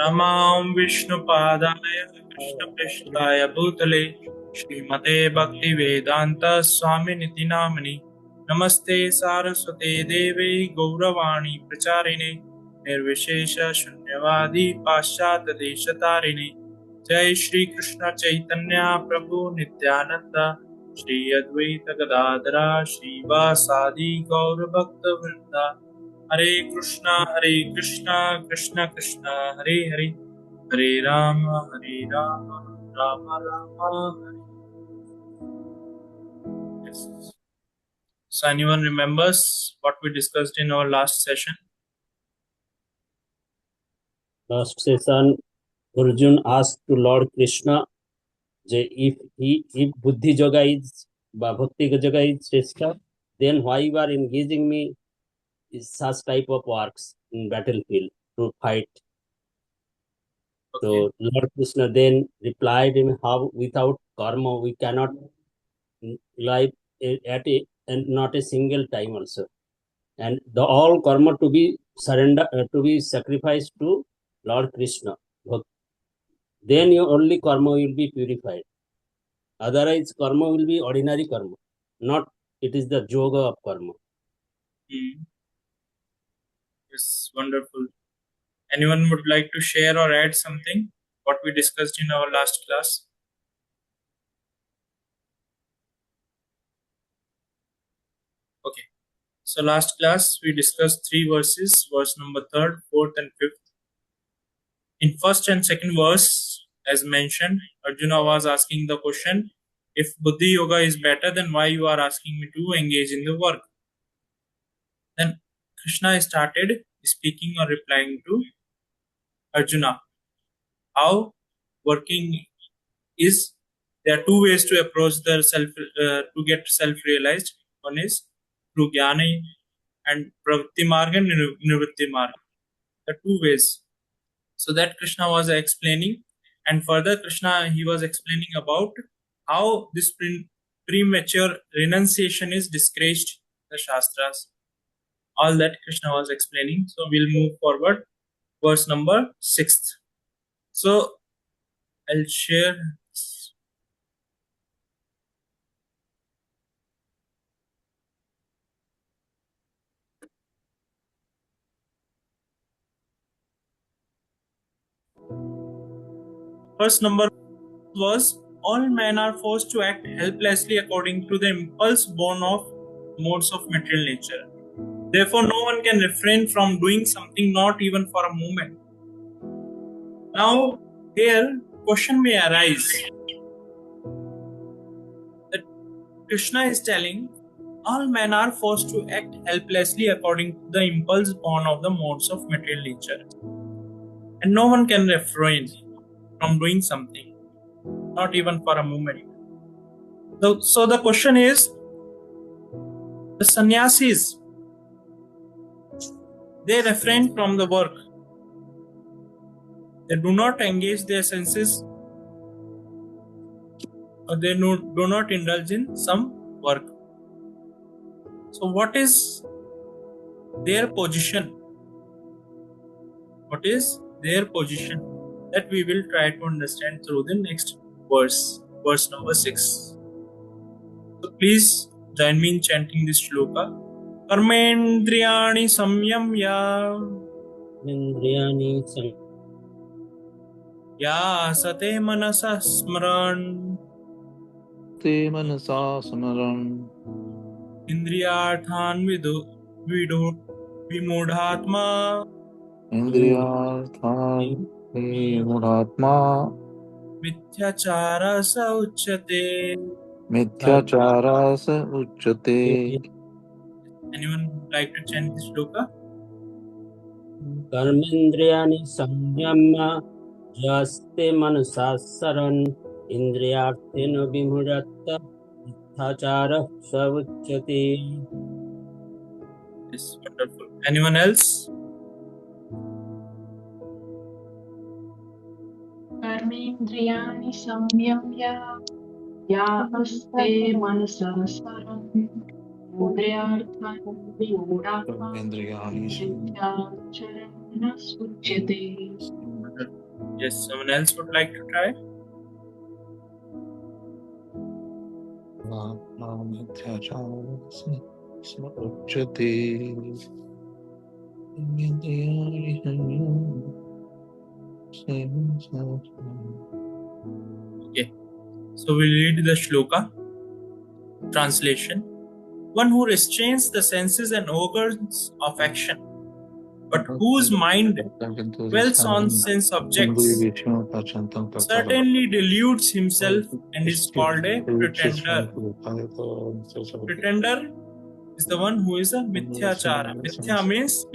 नमां विष्णुपादाय कृष्णपृष्ठाय भूतले श्रीमते भक्तिवेदान्त स्वामिनिति नाम्नि नमस्ते सारस्वते देवे गौरवाणी प्रचारिणे निर्विशेष शून्यवादी पाश्चात्य देशतारिणे जय श्री कृष्ण चैतन्य प्रभु नित्यानंद श्री अद्वैत गदाधरा श्रीवासादि गौर भक्त वृंदा हरे कृष्णा कृष्णा कृष्णा हरे हरे हरे राम राम राम हरे। Yes. So anyone remembers what we discussed in our last session? Last session, Arjun asked to Lord Krishna, if Buddhi Yoga is Bhakti Yoga is Shrestha, then why you are engaging me in such type of works in battlefield to fight? Okay. So Lord Krishna then replied him, how without karma we cannot live at a and not a single time also. And the all karma to be surrender to be sacrificed to Lord Krishna. Then your only karma will be purified. Otherwise, karma will be ordinary karma. Not it is the yoga of karma. Yes, wonderful. Anyone would like to share or add something what we discussed in our last class? Okay. So last class we discussed 3 verses, verse number 3rd, 4th and 5th. In first and second verse, as mentioned, Arjuna was asking the question, if Buddhi Yoga is better, then why you are asking me to engage in the work? Then Krishna started speaking or replying to Arjuna. How working is, there are 2 ways to approach the self, to get self-realized. One is through Jnana and Pravritti Marga and Nivritti Marga. The 2 ways. So that Krishna was explaining, and further Krishna he was explaining about how this premature renunciation is discouraged in the Shastras. All that Krishna was explaining. So we'll move forward. Verse number 6th. So I'll share. Verse number was, all men are forced to act helplessly according to the impulse born of modes of material nature. Therefore, no one can refrain from doing something, not even for a moment. Now, here, question may arise that Krishna is telling all men are forced to act helplessly according to the impulse born of the modes of material nature. And no one can refrain from doing something, not even for a moment. So the question is, the sannyasis, they refrain from the work. They do not engage their senses, or they do not indulge in some work. So what is their position? What is their position? That we will try to understand through the next verse, verse number 6. So please join me in chanting this shloka. Karmendriyani samyamya Indriyani ya sate manasa smaran te manasa samaram indriyarthan vido vimudhatma indriyarthan vimudhatma mithyachara sa uchyate. mithyachara sa uchyate. Anyone would like to chant this shloka? Karmendriyani samyamya jaste manasa saran indriyarthena vimurattaithachara savuchyate. Yes, wonderful. Anyone else? कर्मेन्द्रियाणि संयम्य या अस्ते मनसः स्मरन् इंद्रियार्थान् विमूढात्मा Indriyani मिथ्याचरणः उच्यते. Yes, someone else would like to try? उच्यते इन्द्रियाणि Okay, so we'll read the shloka. Translation: one who restrains the senses and organs of action, but whose mind dwells on sense objects, certainly deludes himself and is called a pretender. Pretender is the one who is a mithyachara. Mithya means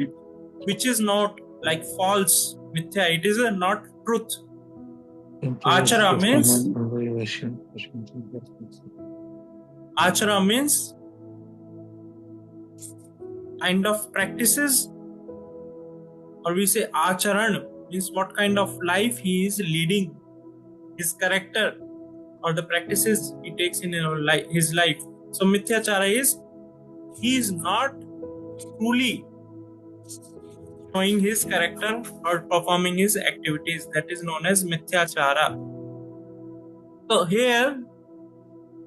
which is not, like false. Mithya, it is a not truth. Achara means kind of practices, or we say acharan means what kind of life he is leading, his character, or the practices he takes in his life. So mithyachara is he is not truly showing his character or performing his activities. That is known as mithyachara. So here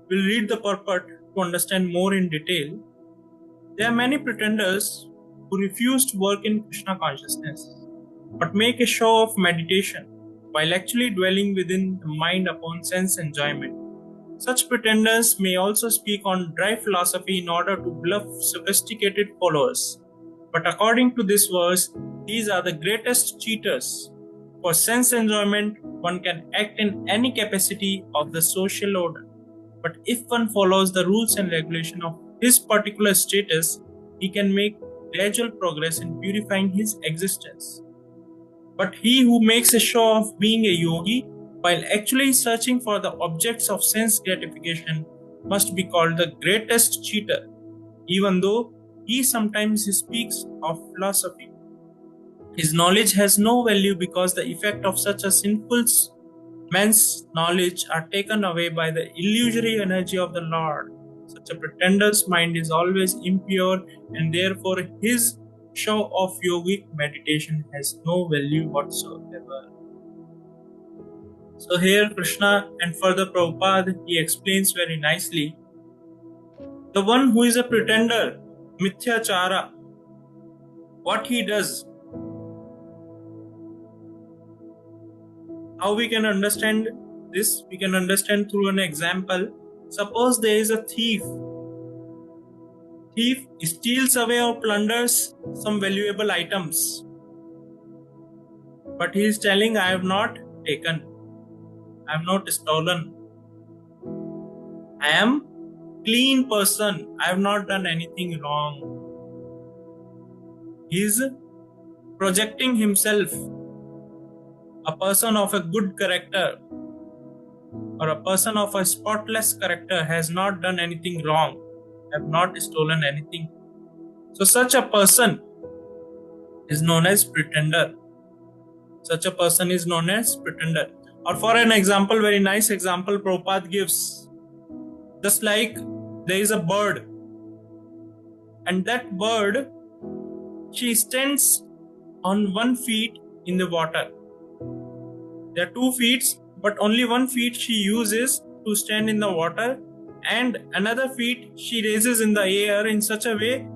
we'll read the purport to understand more in detail. There are many pretenders who refuse to work in Krishna consciousness, but make a show of meditation while actually dwelling within the mind upon sense enjoyment. Such pretenders may also speak on dry philosophy in order to bluff sophisticated followers. But according to this verse, these are the greatest cheaters. For sense enjoyment, one can act in any capacity of the social order. But if one follows the rules and regulation of his particular status, he can make gradual progress in purifying his existence. But he who makes a show of being a yogi while actually searching for the objects of sense gratification must be called the greatest cheater, even though he sometimes speaks of philosophy. His knowledge has no value because the effect of such a sinful man's knowledge are taken away by the illusory energy of the Lord. Such a pretender's mind is always impure, and therefore his show of yogic meditation has no value whatsoever. So here Krishna and further Prabhupada, he explains very nicely, the one who is a pretender, mithyachara, what he does, how we can understand this? We can understand through an example. Suppose there is a thief. Thief steals away or plunders some valuable items. But he is telling, I have not taken, I have not stolen. I am clean person. I have not done anything wrong. He is projecting himself, a person of a good character, or a person of a spotless character, has not done anything wrong, have not stolen anything. So such a person is known as pretender. Such a person is known as pretender. Or for an example, very nice example Prabhupada gives. Just like there is a bird, and that bird, she stands on 1 feet in the water. There are 2 feet, but only 1 feet she uses to stand in the water, and another feet she raises in the air in such a way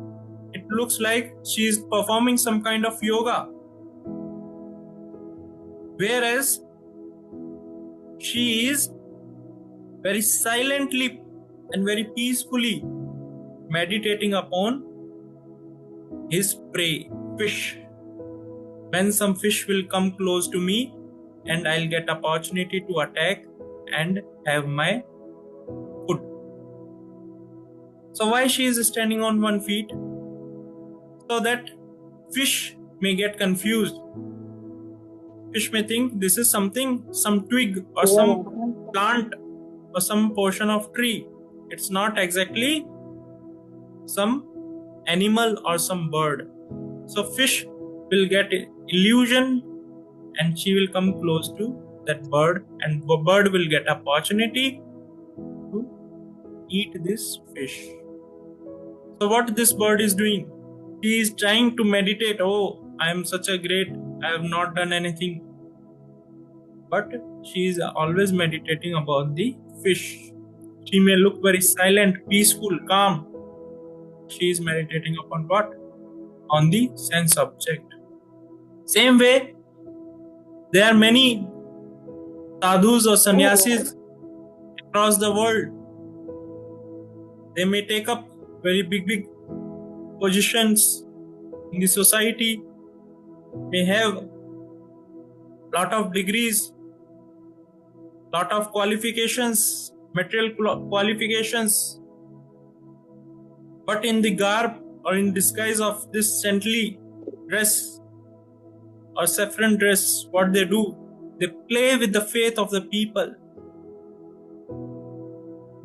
it looks like she is performing some kind of yoga. Whereas she is very silently and very peacefully meditating upon his prey, fish. When some fish will come close to me, and I'll get opportunity to attack and have my food. So why she is standing on 1 feet? So that fish may get confused. Fish may think this is something, some twig or some plant or some portion of tree. It's not exactly some animal or some bird. So fish will get illusion, and she will come close to that bird, and the bird will get opportunity to eat this fish. So what this bird is doing? He is trying to meditate. Oh, I am such a great, I have not done anything. but she is always meditating about the fish. She may look very silent, peaceful, calm. She is meditating upon what? On the sense object. Same way, there are many sadhus or sannyasis across the world. They may take up very big positions in the society, may have lot of degrees, lot of qualifications, material qualifications, but in the garb or in disguise of this saintly dress or saffron dress, what they do, they play with the faith of the people.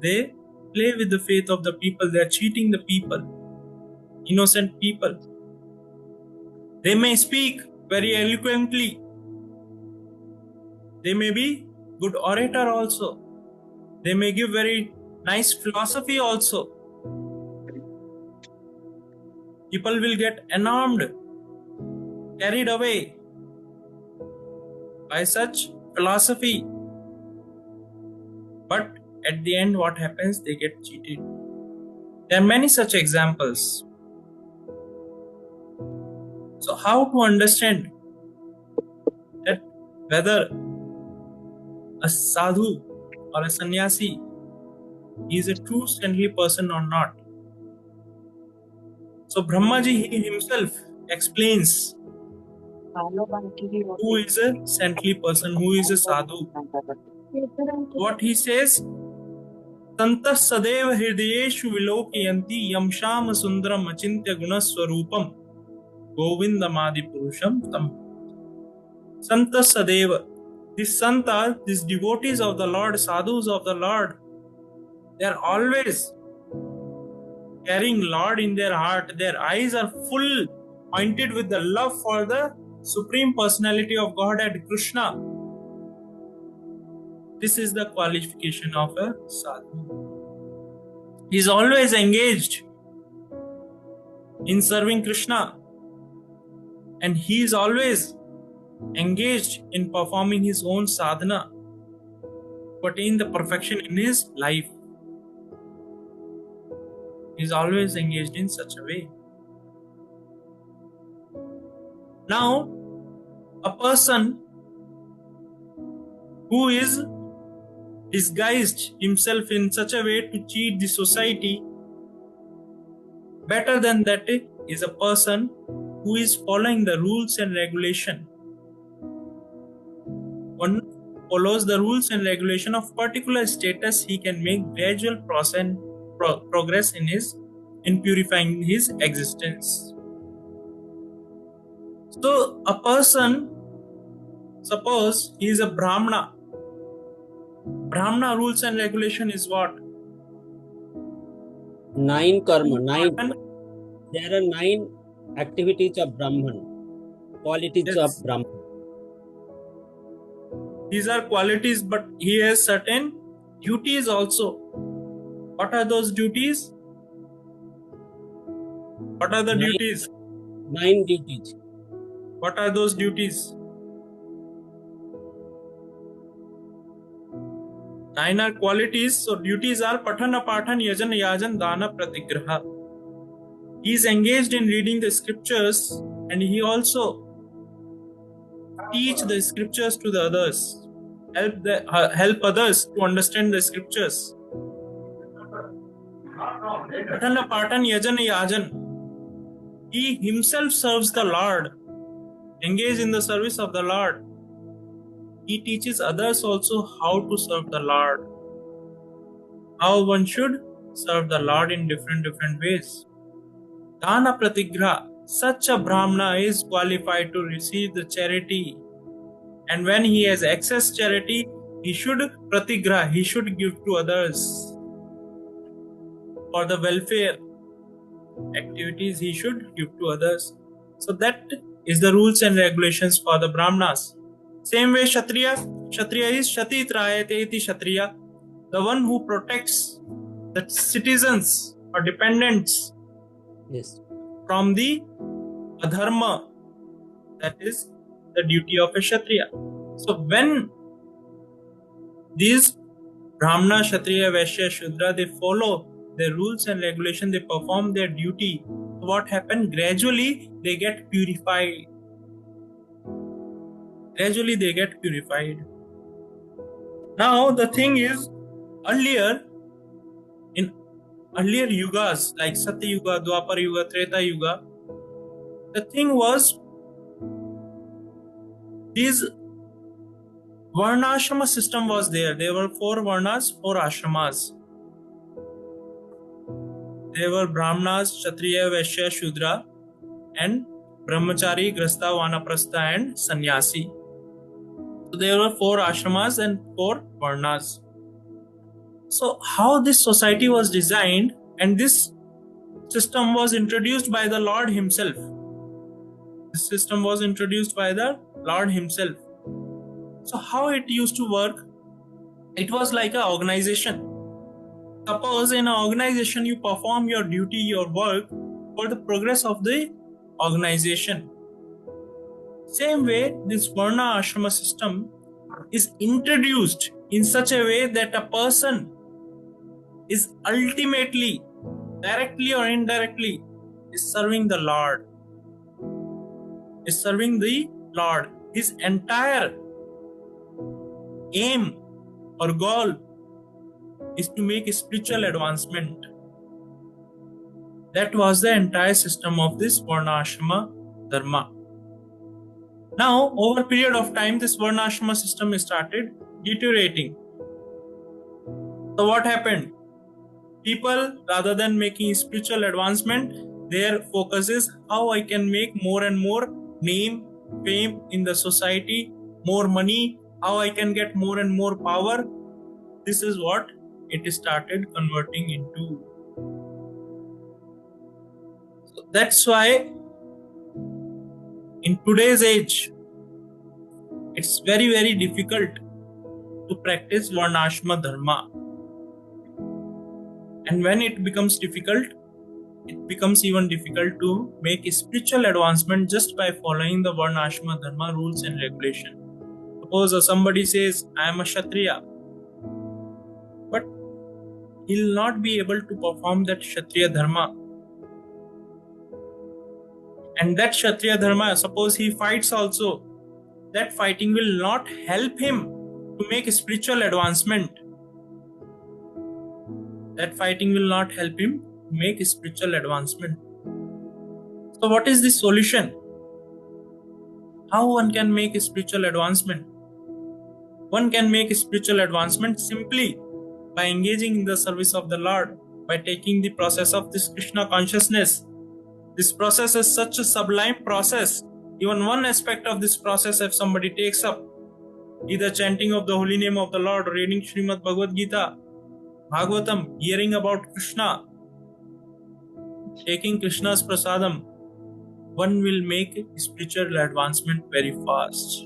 They play with the faith of the people. They are cheating the people, innocent people. They may speak very eloquently. They may be good orator also. They may give very nice philosophy also. People will get enamored, carried away by such philosophy. But at the end, what happens? They get cheated. There are many such examples. So how to understand that whether a sadhu or a sannyasi is a true saintly person or not? So Brahmaji he himself explains who is a saintly person, who is a sadhu. What he says, Santas sadeva hridayeshu vilokayanti yamsham sundaram achintya gunaswarupam govindamadi purusham tam. Santas sadeva, these santas, these devotees of the Lord, sadhus of the Lord, they are always carrying Lord in their heart. Their eyes are full, pointed with the love for the Supreme Personality of Godhead, Krishna. This is the qualification of a sadhu. He is always engaged in serving Krishna, and he is always engaged in performing his own sadhana, but in the perfection in his life. He is always engaged in such a way. Now, a person who is disguised himself in such a way to cheat the society, better than that is a person who is following the rules and regulation. One follows the rules and regulation of particular status, he can make gradual progress in purifying his existence. So a person, suppose he is a Brahmana. Brahmana rules and regulation is what? 9 karma, 9. There are 9 activities of Brahman, qualities Yes. of Brahman. These are qualities, but he has certain duties also. What are those duties? What are the 9 duties? 9 duties. What are those duties? 9 are qualities. So duties are Patana, Pathan, Yajan, Yajan, Dana, Pratigraha. He is engaged in reading the scriptures, and he also teach the scriptures to the others. Help others to understand the scriptures. Patana, Pathan, Yajan, Yajan. He himself serves the Lord, engaged in the service of the Lord. He teaches others also how to serve the Lord, how one should serve the Lord in different ways. Dana Pratigraha, such a Brahmana is qualified to receive the charity, and when he has excess charity, he should Pratigraha, he should give to others. For the welfare activities, he should give to others. So that is the rules and regulations for the Brahmanas. Same way Kshatriya is Shati Trayate iti Kshatriya, the one who protects the citizens or dependents Yes. from the adharma. That is the duty of a Kshatriya. So when These Brahmana, Kshatriya, Vaishya, Shudra, they follow their rules and regulation, they perform their duty. So what happened? Gradually they get purified. Gradually they get purified. Now the thing is, in earlier yugas like Satya Yuga, Dwapar Yuga, Treta Yuga, the thing was this Varnashrama system was there. There were 4 Varnas, 4 Ashramas. There were Brahmanas, Kshatriya, Vaishya, Shudra, and Brahmachari, Grasta, Vanaprastha, and Sannyasi. So there were 4 ashramas and 4 varnas. So how this society was designed, and this system was introduced by the Lord himself. This system was introduced by the Lord himself. So how it used to work? It was like an organization. Suppose in an organization you perform your duty, your work for the progress of the organization. Same way, this Varna Ashrama system is introduced in such a way that a person is ultimately, directly or indirectly, is serving the Lord. Is serving the Lord. His entire aim or goal is to make a spiritual advancement. That was the entire system of this Varna Ashrama Dharma. Now, over a period of time, this Varnashrama system started deteriorating. So what happened? People, rather than making spiritual advancement, their focus is how I can make more and more name, fame in the society, more money, how I can get more and more power. This is what it started converting into. So that's why in today's age, it's very, very difficult to practice Varnashrama Dharma. And when it becomes difficult, it becomes even difficult to make a spiritual advancement just by following the Varnashrama Dharma rules and regulation. Suppose somebody says, I am a Kshatriya, but he'll not be able to perform that Kshatriya Dharma. And that Kshatriya Dharma, suppose he fights also, that fighting will not help him to make a spiritual advancement. That fighting will not help him to make a spiritual advancement. So what is the solution? How one can make a spiritual advancement? One can make a spiritual advancement simply by engaging in the service of the Lord, by taking the process of this Krishna consciousness. This process is such a sublime process. Even one aspect of this process, if somebody takes up, either chanting of the holy name of the Lord, reading Srimad Bhagavad Gita, Bhagavatam, hearing about Krishna, taking Krishna's prasadam, one will make spiritual advancement very fast.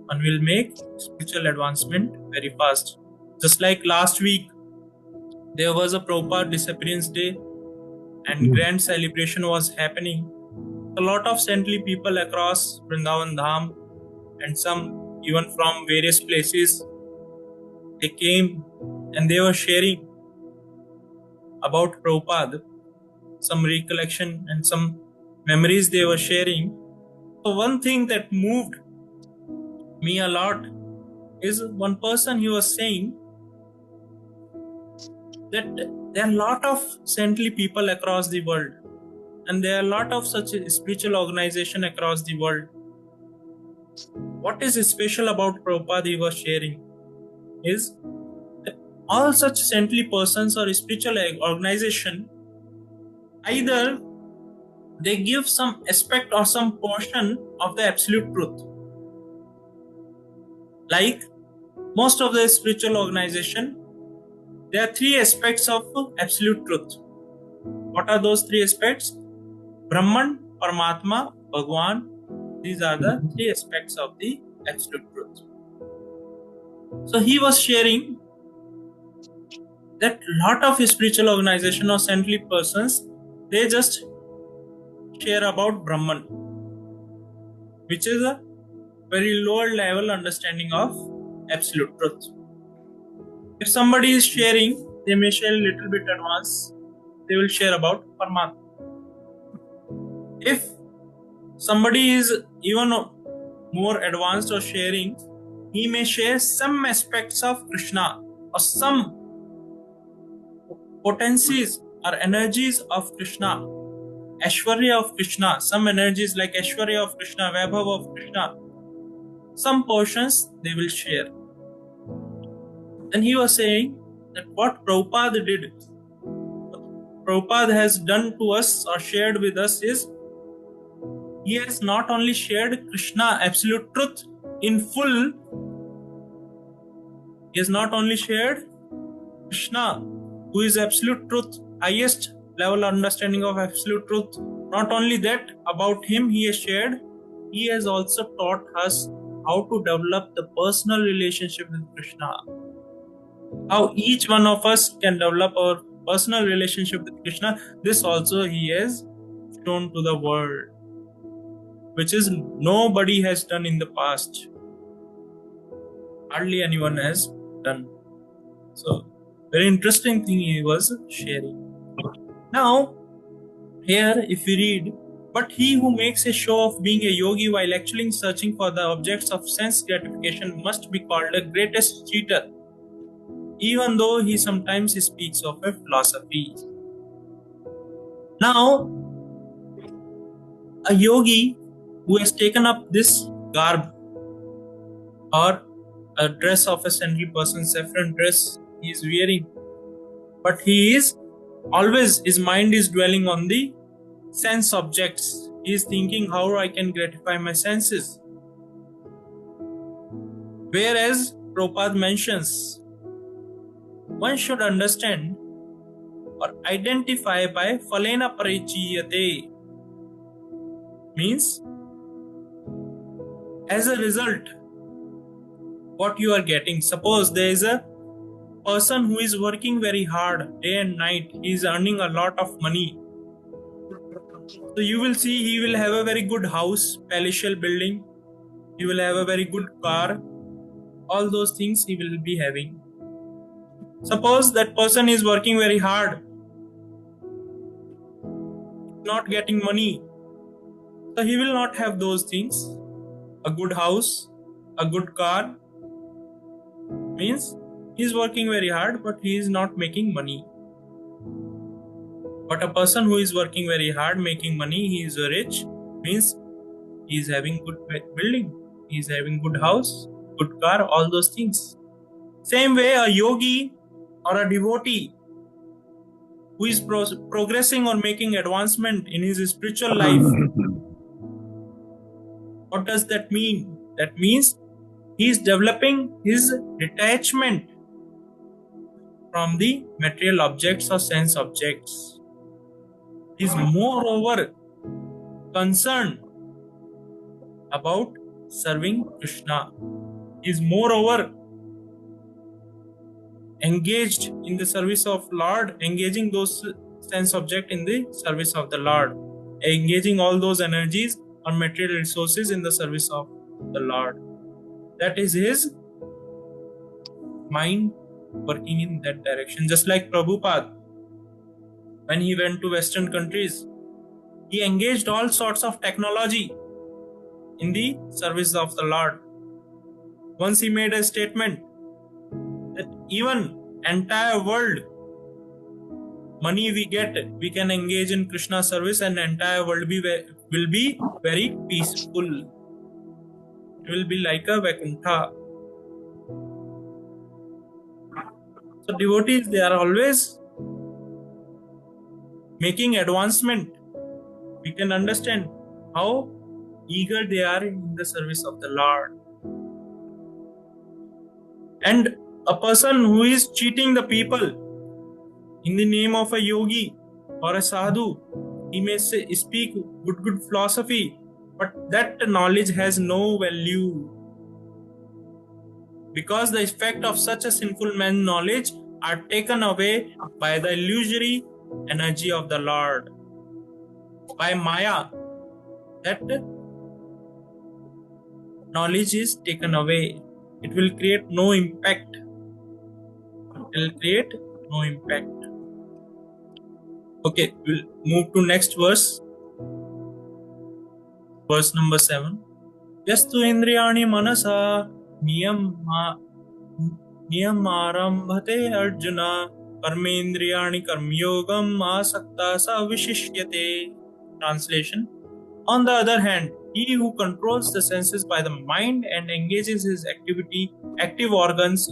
One will make spiritual advancement very fast. Just like last week, there was a Prabhupada disappearance day and grand celebration was happening. A lot of saintly people across Vrindavan Dham and some even from various places, they came and they were sharing about Prabhupada, some recollection and some memories they were sharing. So one thing that moved me a lot is one person, he was saying that there are a lot of saintly people across the world and there are a lot of such spiritual organization across the world. What is special about Prabhupada he was sharing is that all such saintly persons or spiritual organization, either they give some aspect or some portion of the absolute truth. Like most of the spiritual organization, there are 3 aspects of absolute truth. What are those 3 aspects? Brahman, Paramatma, Bhagwan. These are the 3 aspects of the absolute truth. So he was sharing that lot of spiritual organization or saintly persons, they just share about Brahman, which is a very lower level understanding of absolute truth. If somebody is sharing, they may share a little bit advance. They will share about Paramatma. If somebody is even more advanced or sharing, he may share some aspects of Krishna or some potencies or energies of Krishna, Aishwarya of Krishna, some energies like Aishwarya of Krishna, Vaibhav of Krishna, some portions they will share. Then he was saying that what Prabhupada did, what Prabhupada has done to us or shared with us is, he has not only shared Krishna, absolute truth in full, he has not only shared Krishna, who is absolute truth, highest level understanding of absolute truth. Not only that, about him he has shared, he has also taught us how to develop the personal relationship with Krishna. How each one of us can develop our personal relationship with Krishna, this also he has shown to the world, which is nobody has done in the past. Hardly anyone has done. So, very interesting thing he was sharing. Now, here if we read, but he who makes a show of being a yogi while actually searching for the objects of sense gratification must be called the greatest cheater, even though he sometimes speaks of a philosophy. Now, a yogi who has taken up this garb or a dress of a saintly person, saffron dress he is wearing, but he is always, his mind is dwelling on the sense objects. He is thinking how I can gratify my senses. Whereas Prabhupada mentions, one should understand or identify by phalena parichiyate, means as a result what you are getting. Suppose there is a person who is working very hard day and night, he is earning a lot of money. So you will see he will have a very good house, palatial building, he will have a very good car, all those things he will be having. Suppose that person is working very hard, not getting money, so he will not have those things. A good house, a good car, means he is working very hard but he is not making money. But a person who is working very hard, making money, he is rich, means he is having good building, he is having good house, good car, all those things. Same way, a yogi or a devotee who is progressing or making advancement in his spiritual life, what does that mean? That means he is developing his detachment from the material objects or sense objects. He is moreover concerned about serving Krishna. He is moreover engaged in the service of Lord, engaging those sense object in the service of the Lord, engaging all those energies or material resources in the service of the Lord. That is his mind working in that direction. Just like Prabhupada, when he went to Western countries, he engaged all sorts of technology in the service of the Lord. Once he made a statement that even entire world money we get, we can engage in Krishna service and entire world will be very peaceful. It will be like a Vaikuntha. So devotees, they are always making advancement. We can understand how eager they are in the service of the Lord. And a person who is cheating the people in the name of a yogi or a sadhu, he may speak good philosophy, but that knowledge has no value, because the effect of such a sinful man's knowledge are taken away by the illusory energy of the Lord, by Maya. That knowledge is taken away. It will create no impact. It will create no impact. Okay, we'll move to next verse. Verse number 7. Yastu indriyani manasa niyam arjuna karmendriyani karmyogam asakta sa vishishyate. Translation. On the other hand, he who controls the senses by the mind and engages his active organs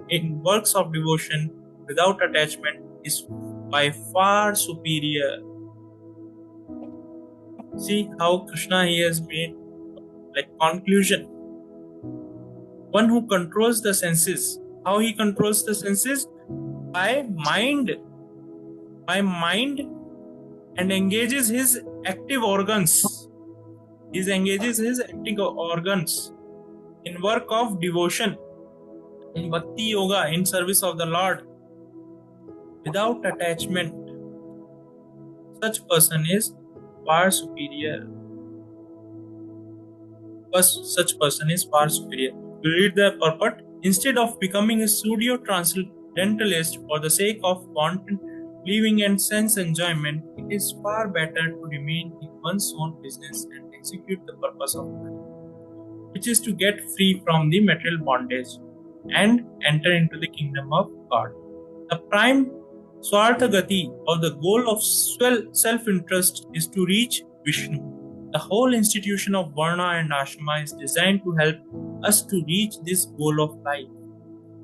in works of devotion without attachment is by far superior. See how Krishna he has made like conclusion. One who controls the senses. How he controls the senses? By mind and engages his active organs. He engages his active organs in work of devotion, in bhakti yoga, in service of the Lord, without attachment. Such person is far superior. Such person is far superior. To read the purport, instead of becoming a pseudo transcendentalist for the sake of wanton living and sense enjoyment, it is far better to remain in one's own business and execute the purpose of life, which is to get free from the material bondage and enter into the kingdom of God. The prime Swartha Gati, or the goal of self-interest, is to reach Vishnu. The whole institution of Varna and Ashrama is designed to help us to reach this goal of life.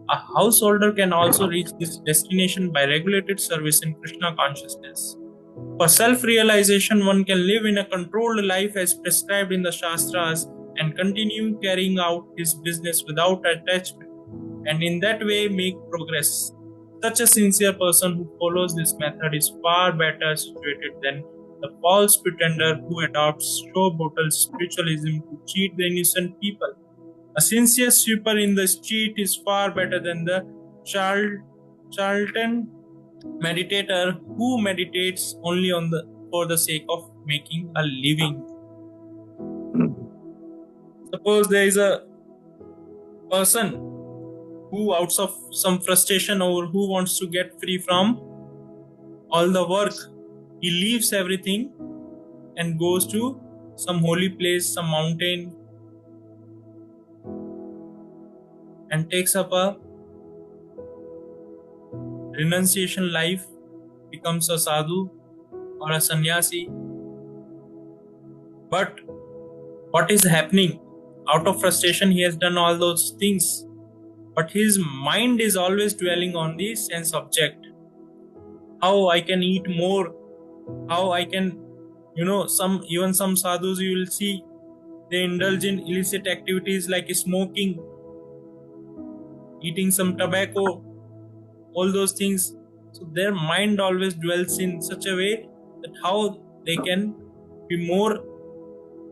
A householder can also reach this destination by regulated service in Krishna consciousness. For self-realization, one can live in a controlled life as prescribed in the Shastras and continue carrying out his business without attachment, and in that way make progress. Such a sincere person who follows this method is far better situated than the false pretender who adopts showboatle spiritualism to cheat the innocent people. A sincere sweeper in the street is far better than the charlatan meditator who meditates only for the sake of making a living. Suppose there is a person who, out of some frustration or who wants to get free from all the work, he leaves everything and goes to some holy place, some mountain, and takes up a renunciation life, becomes a sadhu or a sannyasi. But what is happening? Out of frustration, he has done all those things, but his mind is always dwelling on the sense object. How I can eat more, how I can, even some sadhus you will see, they indulge in illicit activities like smoking, eating some tobacco, all those things. So their mind always dwells in such a way that how they can be more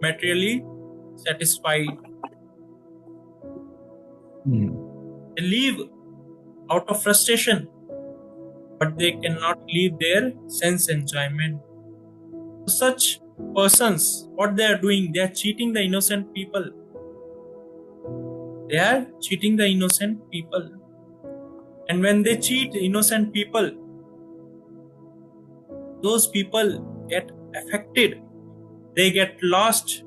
materially satisfied. They leave out of frustration, but they cannot leave their sense enjoyment. Such persons, what they are doing, they are cheating the innocent people. They are cheating the innocent people. And when they cheat innocent people, those people get affected. They get lost.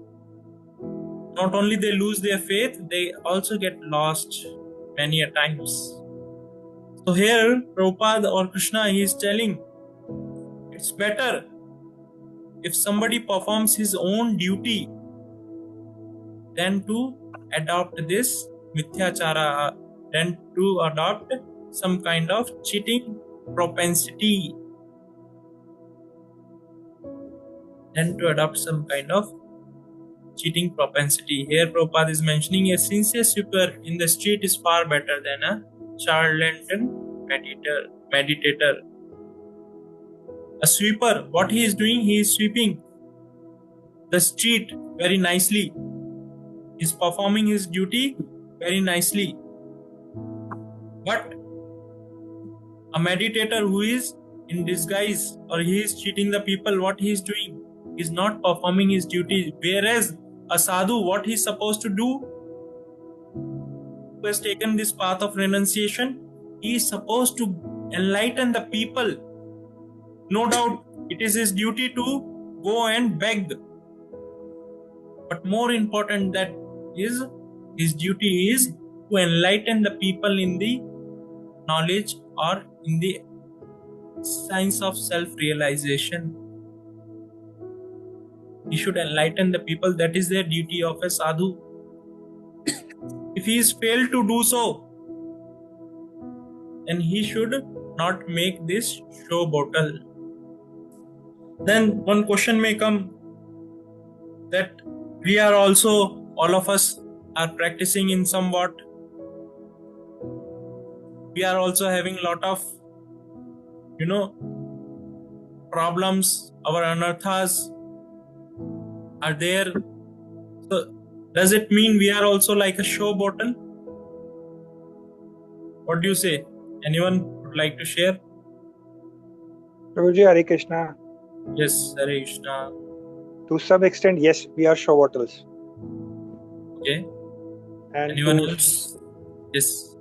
Not only they lose their faith, they also get lost many a times. So here, Prabhupada or Krishna, he is telling, it's better if somebody performs his own duty than to adopt this mithyachara, than to adopt some kind of cheating propensity, Here Prabhupada is mentioning a sincere sweeper in the street is far better than a charlatan meditator. A sweeper, what he is doing, he is sweeping the street very nicely. He is performing his duty very nicely. But a meditator who is in disguise or he is cheating the people, what he is doing? He is not performing his duty. Whereas a sadhu, what he is supposed to do? who has taken this path of renunciation, he is supposed to enlighten the people. No doubt, it is his duty to go and beg. But more important that is, his duty is to enlighten the people in the knowledge or in the science of self-realization. He should enlighten the people. That is the duty of a sadhu. If he is failed to do so, then he should not make this show bottle. Then one question may come that we are also, all of us are practicing in somewhat. We are also having a lot of, problems. Our anarthas are there. So does it mean we are also like a show bottle? What do you say? Anyone would like to share? Prabhuji, Hare Krishna. Yes, Hare Krishna. To some extent, yes, we are show bottles. Okay. And Anyone to, else? Yes.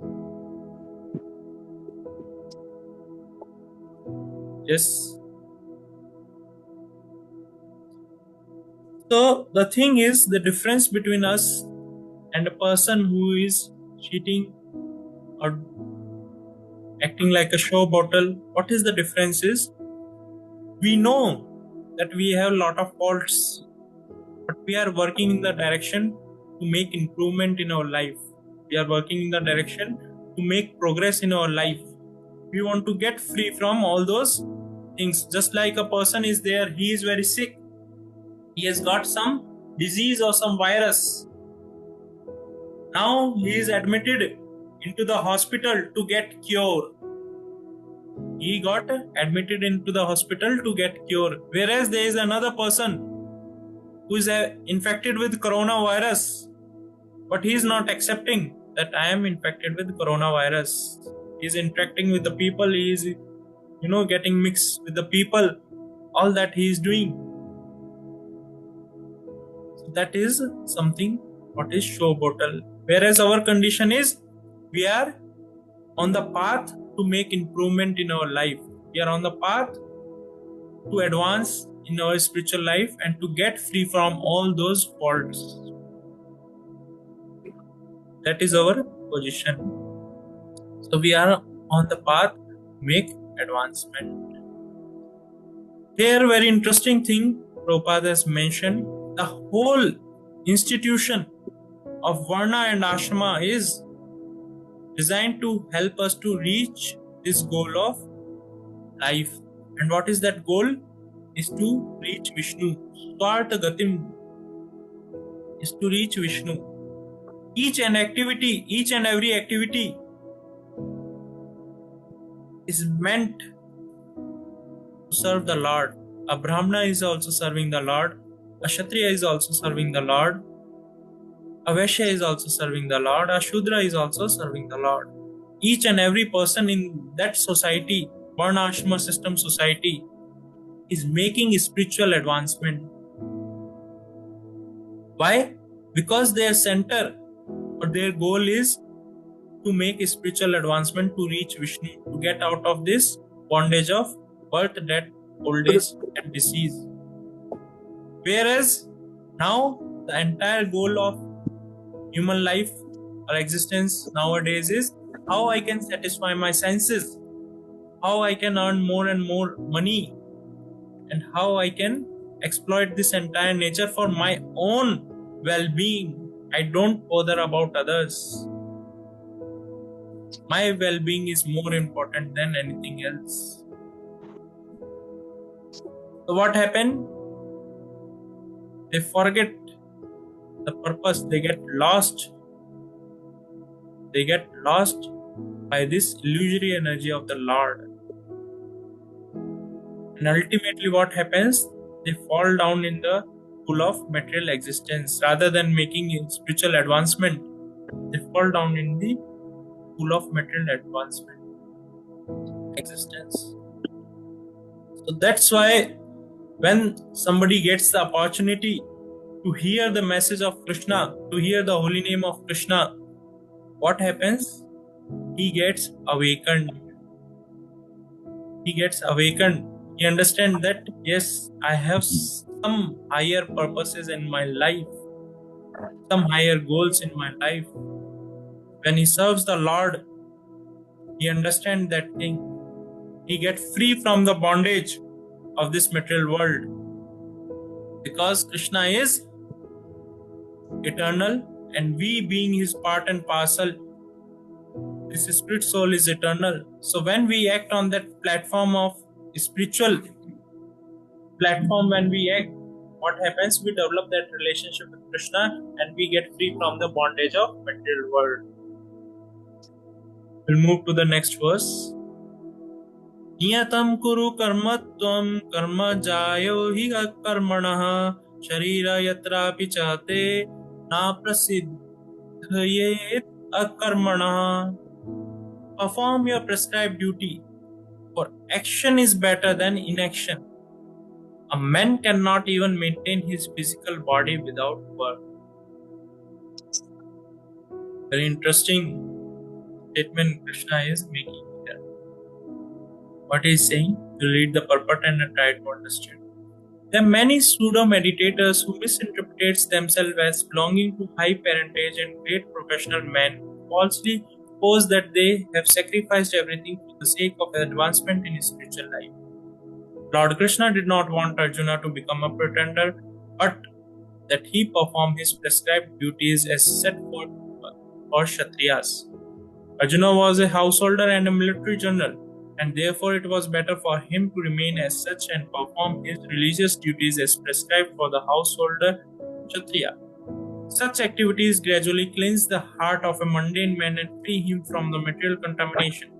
Yes. So the thing is, the difference between us and a person who is cheating or acting like a show bottle, what is the difference is, we know that we have a lot of faults, but we are working in the direction to make improvement in our life. We are working in the direction to make progress in our life. We want to get free from all those things. Just like a person is there, he is very sick. He has got some disease or some virus. Now he is admitted into the hospital to get cure. He got admitted into the hospital to get cure. Whereas there is another person who is infected with coronavirus, but he is not accepting that I am infected with coronavirus. He is interacting with the people. He is, getting mixed with the people. All that he is doing. So that is something what is show bottle. Whereas our condition is, we are on the path to make improvement in our life. We are on the path to advance in our spiritual life and to get free from all those faults. That is our position. So we are on the path to make advancement. Here, very interesting thing Prabhupada has mentioned, the whole institution of Varna and Ashrama is designed to help us to reach this goal of life. And what is that goal? Is to reach Vishnu. Swartha Gatim is to reach Vishnu. Each and every activity is meant to serve the Lord. A Brahmana is also serving the Lord. A Kshatriya is also serving the Lord. A Vaishya is also serving the Lord. A Shudra is also serving the Lord. Each and every person in that society, Varna Ashrama system society, is making spiritual advancement. Why? Because their center or their goal is to make spiritual advancement, to reach Vishnu, to get out of this bondage of birth, death, old age and disease. Whereas now the entire goal of human life or existence nowadays is how I can satisfy my senses, how I can earn more and more money, and how I can exploit this entire nature for my own well-being. I don't bother about others. My well-being is more important than anything else. So what happened? They forget the purpose. They get lost. They get lost by this illusory energy of the Lord. And ultimately what happens? They fall down in the pool of material existence. Rather than making spiritual advancement, they fall down in the pool of material advancement, existence. So that's why when somebody gets the opportunity to hear the message of Krishna, to hear the holy name of Krishna, what happens? He gets awakened. He gets awakened. He understands that yes, I have some higher purposes in my life, some higher goals in my life. When he serves the Lord, he understands that thing. He gets free from the bondage of this material world. Because Krishna is eternal and we being his part and parcel, this spirit soul is eternal. So when we act on that platform of spiritual platform, when we act, what happens? We develop that relationship with Krishna and we get free from the bondage of material world. We'll move to the next verse. नियतं कुरु कर्म त्वं कर्म जायो हि कर्मणः शरीर यत्रापि चाते न प्रसिद्धयेत् अकर्मणः. Perform your prescribed duty, for action is better than inaction. A man cannot even maintain his physical body without work. Very interesting statement Krishna is making here. What he is saying, to read the purport and try to understand. There are many pseudo-meditators who misinterpret themselves as belonging to high parentage and great professional men who falsely suppose that they have sacrificed everything for the sake of advancement in spiritual life. Lord Krishna did not want Arjuna to become a pretender, but that he perform his prescribed duties as set forth for Kshatriyas. Arjuna was a householder and a military general, and therefore it was better for him to remain as such and perform his religious duties as prescribed for the householder Kshatriya. Such activities gradually cleanse the heart of a mundane man and free him from the material contamination.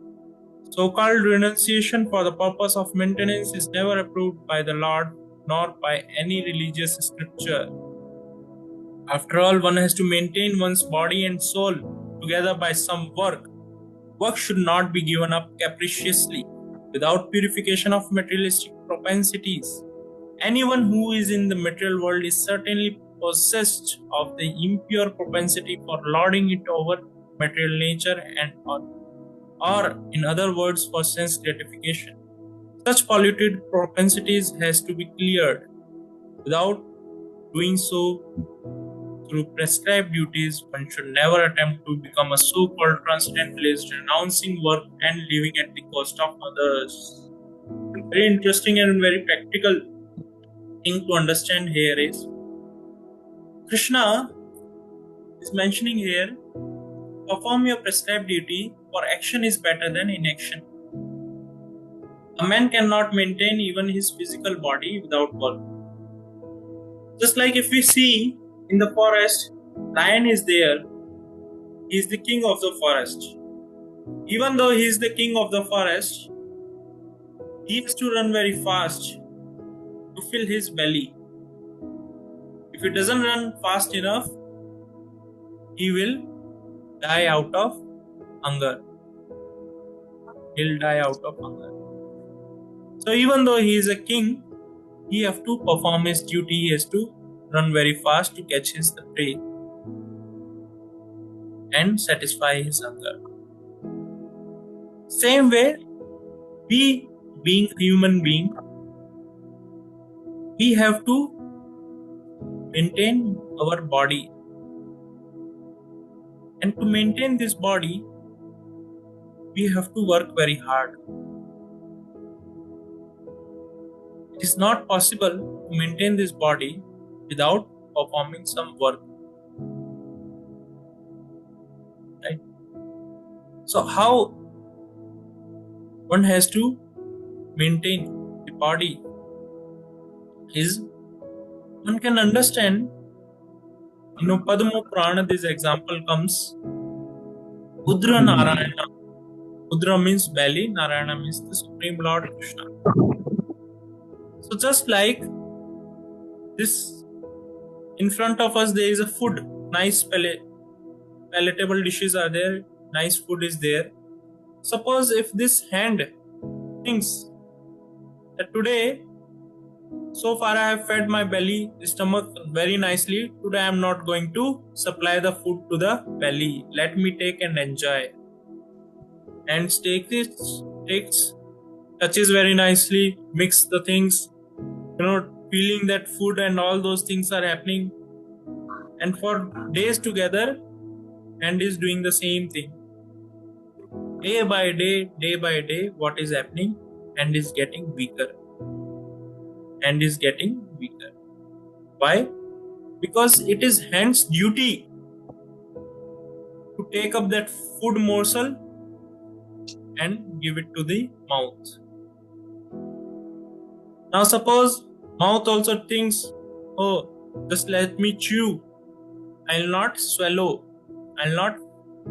So-called renunciation for the purpose of maintenance is never approved by the Lord nor by any religious scripture. After all, one has to maintain one's body and soul together by some work. Work should not be given up capriciously without purification of materialistic propensities. Anyone who is in the material world is certainly possessed of the impure propensity for lording it over material nature and or in other words for sense gratification. Such polluted propensities has to be cleared. Without doing so through prescribed duties, one should never attempt to become a so-called transcendentalist, renouncing work and living at the cost of others. Very interesting and very practical thing to understand here is Krishna is mentioning here, perform your prescribed duty, for action is better than inaction. A man cannot maintain even his physical body without work. Just like if we see in the forest, lion is there, he is the king of the forest. Even though he is the king of the forest, he has to run very fast to fill his belly. If he doesn't run fast enough, he will die out of hunger. He'll die out of hunger. So even though he is a king, he has to perform his duty. He has to run very fast to catch his prey and satisfy his hunger. Same way, we being human being, we have to maintain our body. And to maintain this body, we have to work very hard. It is not possible to maintain this body without performing some work. Right? So how one has to maintain the body is, one can understand, Padma Purana, this example comes, Udra Narayana. Udra means belly, Narayana means the Supreme Lord Krishna. So just like this, in front of us there is a food, nice palatable dishes are there, nice food is there. Suppose if this hand thinks that today So far I have fed my belly, stomach very nicely. Today I am not going to supply the food to the belly. Let me take and enjoy. And takes, touches very nicely, mix the things, feeling that food and all those things are happening. And for days together, hand is doing the same thing. Day by day, what is happening? Hand is getting weaker. Hand is getting weaker. Why? Because it is hand's duty to take up that food morsel and give it to the mouth. Now suppose mouth also thinks, oh, just let me chew. I'll not swallow. I'll not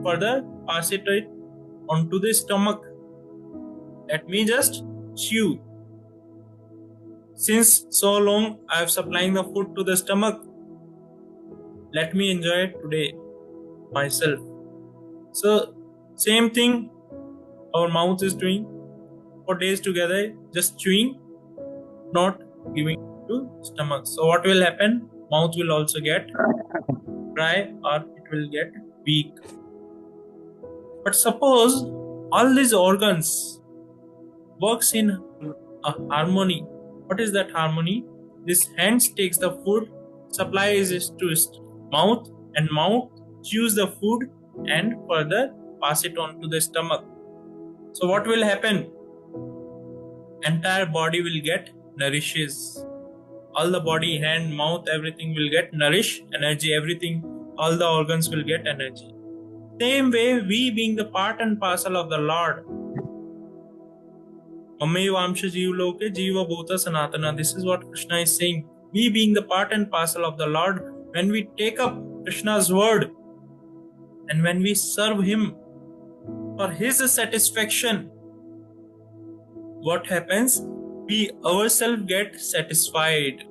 further pass it onto the stomach. Let me just chew. Since so long I have supplying the food to the stomach, let me enjoy it today myself. So same thing our mouth is doing for days together, just chewing, not giving to stomach. So what will happen? Mouth will also get dry or it will get weak. But suppose all these organs works in a harmony. What is that harmony? This hands takes the food, supplies it to mouth, and mouth chews the food and further pass it on to the stomach. So what will happen? Entire body will get nourishes. All the body, hand, mouth, everything will get nourished, energy, everything, all the organs will get energy. Same way, we being the part and parcel of the Lord. This is what Krishna is saying. We being the part and parcel of the Lord, when we take up Krishna's word and when we serve Him for His satisfaction, what happens? We ourselves get satisfied.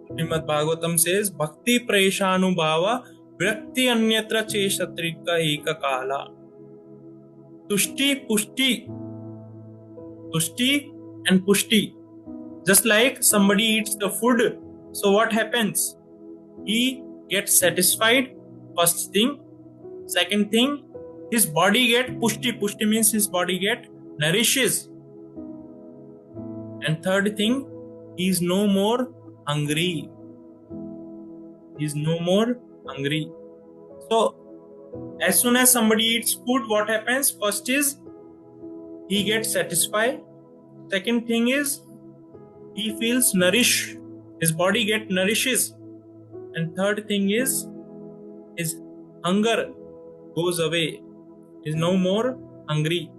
Srimad Bhagavatam says, Bhakti Praeshanubhava Vrakti Anyatra Cheshatrika Eka Kala. Tushti, Pushti. Tushti and Pushti. Just like somebody eats the food, so what happens? He gets satisfied, first thing. Second thing, his body get Pushti. Pushti means his body get nourishes. And third thing, he is no more hungry. He is no more hungry. So, as soon as somebody eats food, what happens? First is, he gets satisfied. Second thing is, he feels nourished. His body get nourishes. And third thing is, his hunger goes away. He is no more hungry.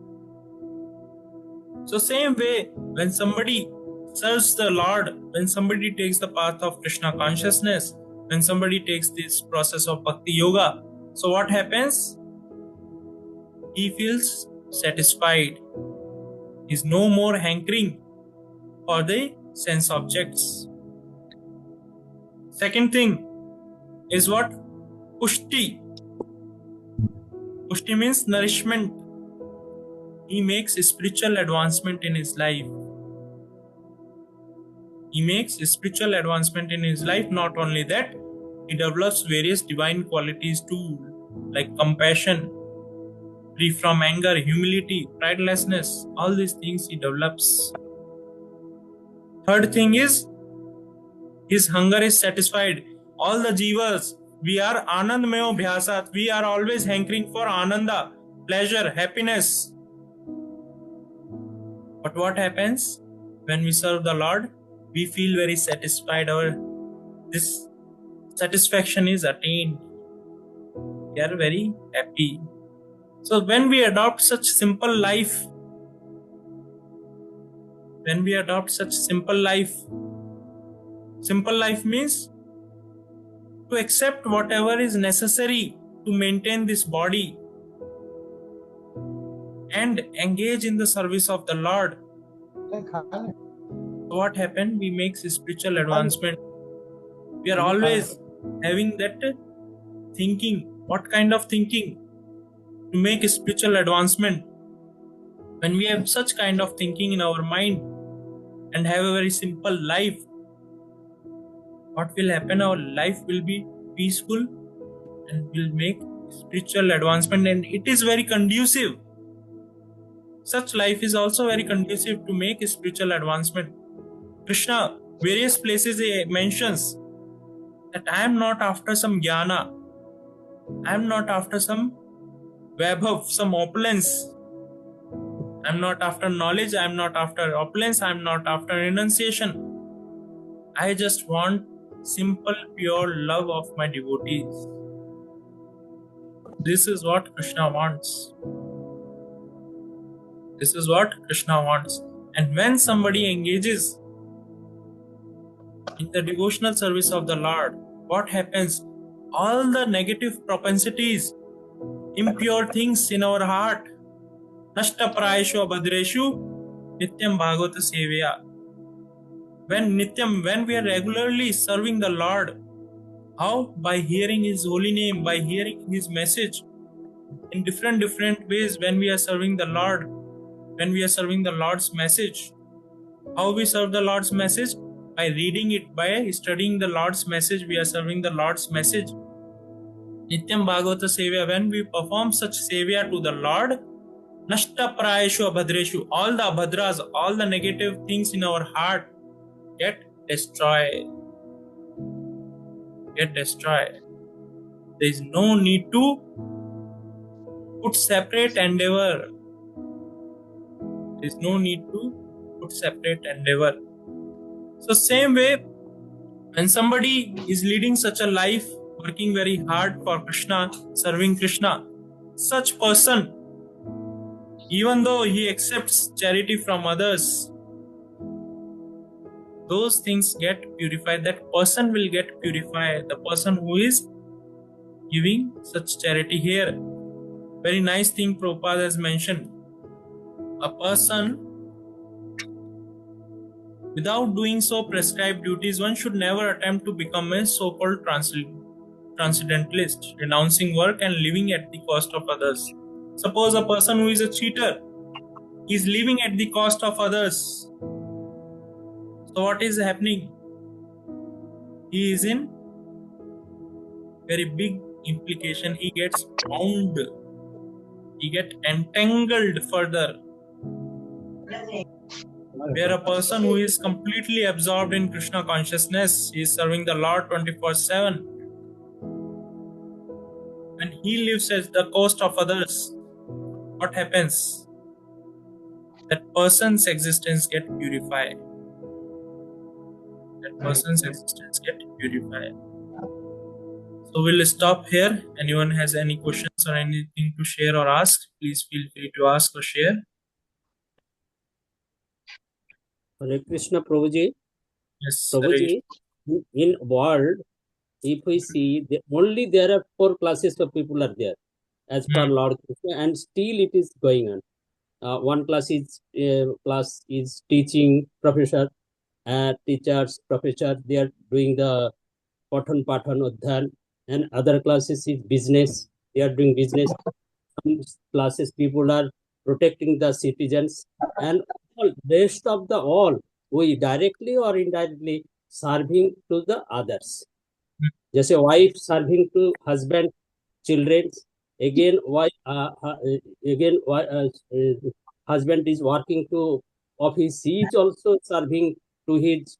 So same way, when somebody serves the Lord, when somebody takes the path of Krishna consciousness, when somebody takes this process of Bhakti Yoga, so what happens? He feels satisfied. He is no more hankering for the sense objects. Second thing is what? Pushti. Pushti means nourishment. He makes spiritual advancement in his life. He makes spiritual advancement in his life. Not only that, he develops various divine qualities too, like compassion, free from anger, humility, pridelessness. All these things he develops. Third thing is, his hunger is satisfied. All the jivas, we are anandmayo bhyasat. We are always hankering for ananda, pleasure, happiness. But what happens when we serve the Lord? We feel very satisfied. This satisfaction is attained. We are very happy. So when we adopt such simple life, simple life means to accept whatever is necessary to maintain this body and engage in the service of the Lord. So what happened? We make spiritual advancement. We are always having that thinking. What kind of thinking? To make spiritual advancement. When we have such kind of thinking in our mind, and have a very simple life, what will happen? Our life will be peaceful and will make spiritual advancement, and it is very conducive. Such life is also very conducive to make spiritual advancement. Krishna, various places he mentions that I am not after some jnana, I am not after some vaibhav, some opulence. I am not after knowledge, I am not after opulence, I am not after renunciation. I just want simple, pure love of my devotees. This is what Krishna wants. This is what Krishna wants. And when somebody engages in the devotional service of the Lord, what happens? All the negative propensities, impure things in our heart, nashta prayeshu abhadreshu nityam bhagavata sevaya. When we are regularly serving the Lord, how? By hearing His holy name, by hearing His message in different ways. When we are serving the Lord, when we are serving the Lord's message, how we serve the Lord's message? By reading it, by studying the Lord's message, we are serving the Lord's message. Nityam Bhagavata Sevya, when we perform such Sevya to the Lord, Nashta Prayeshu Abhadreshu, all the Abhadras, all the negative things in our heart get destroyed. Get destroyed. There is no need to put separate endeavor. There is no need to put separate endeavor. So same way, when somebody is leading such a life, working very hard for Krishna, serving Krishna, such person, even though he accepts charity from others, those things get purified. That person will get purified. The person who is giving such charity here. Very nice thing Prabhupada has mentioned. A person, without doing so prescribed duties, one should never attempt to become a so-called transcendentalist, renouncing work and living at the cost of others. Suppose a person who is a cheater is living at the cost of others. So what is happening? He is in very big implication. He gets bound. He gets entangled further. Where a person who is completely absorbed in Krishna consciousness, he is serving the Lord 24/7, and he lives at the cost of others, what happens? That person's existence gets purified. That person's existence gets purified. So we'll stop here. Anyone has any questions or anything to share or ask, please feel free to ask or share. Hare Krishna, Prabhuji. Yes, Prabhuji, in world, if we see, only there are 4 classes of people are there, as per Lord Krishna, and still it is going on. One class is teaching professor, teachers, professor. They are doing the Pathan Udhan, and other classes is business. They are doing business. Some classes people are protecting the citizens, and all rest of the all we directly or indirectly serving to the others. Just a wife serving to husband, children. Again, husband is working to office. He is also serving to his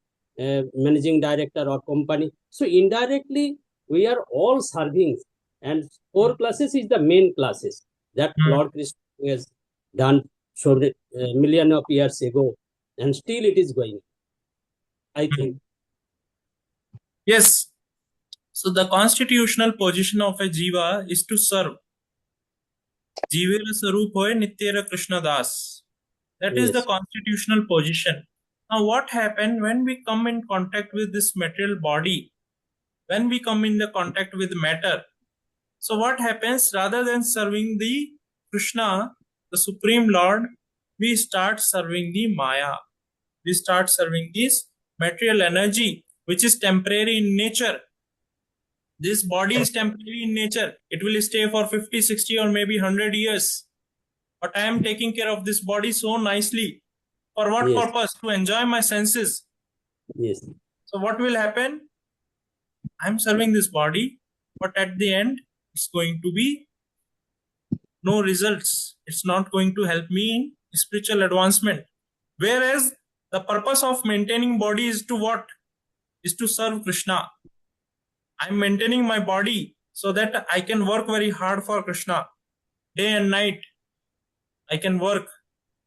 managing director or company. So indirectly, we are all serving. And 4 classes is the main classes that Lord Krishna has done so million of years ago, and still it is going, I think. Yes. So the constitutional position of a jiva is to serve. Jivera Sarup hoy Nityera Krishna Das. That is the Yes. constitutional position. Now what happened when we come in contact with this material body? When we come in the contact with matter, so what happens? Rather than serving the Krishna, the Supreme Lord, we start serving the Maya. We start serving this material energy, which is temporary in nature. This body is temporary in nature. It will stay for 50, 60 or maybe 100 years. But I am taking care of this body so nicely. For what Yes. purpose? To enjoy my senses. Yes. So what will happen? I'm serving this body, but at the end, it's going to be no results. It's not going to help me in spiritual advancement. Whereas the purpose of maintaining body is to what? Is to serve Krishna. I'm maintaining my body so that I can work very hard for Krishna. Day and night, I can work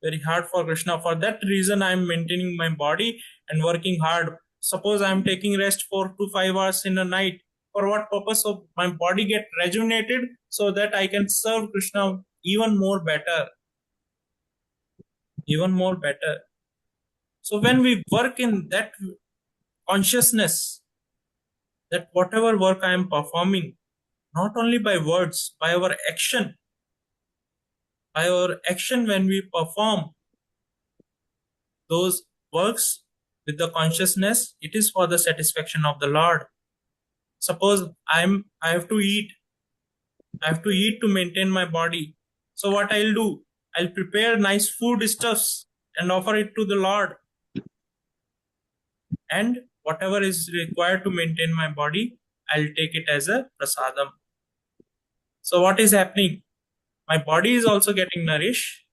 very hard for Krishna. For that reason, I'm maintaining my body and working hard. Suppose I'm taking rest 4 to 5 hours in a night. For what purpose? Of my body get rejuvenated so that I can serve Krishna even more better. Even more better. So when we work in that consciousness, that whatever work I am performing, not only by words, by our action, when we perform those works with the consciousness, it is for the satisfaction of the Lord. Suppose I have to eat to maintain my body. So what I'll do, I'll prepare nice food stuffs and offer it to the Lord, and whatever is required to maintain my body, I'll take it as a prasadam. So what is happening? My body is also getting nourished,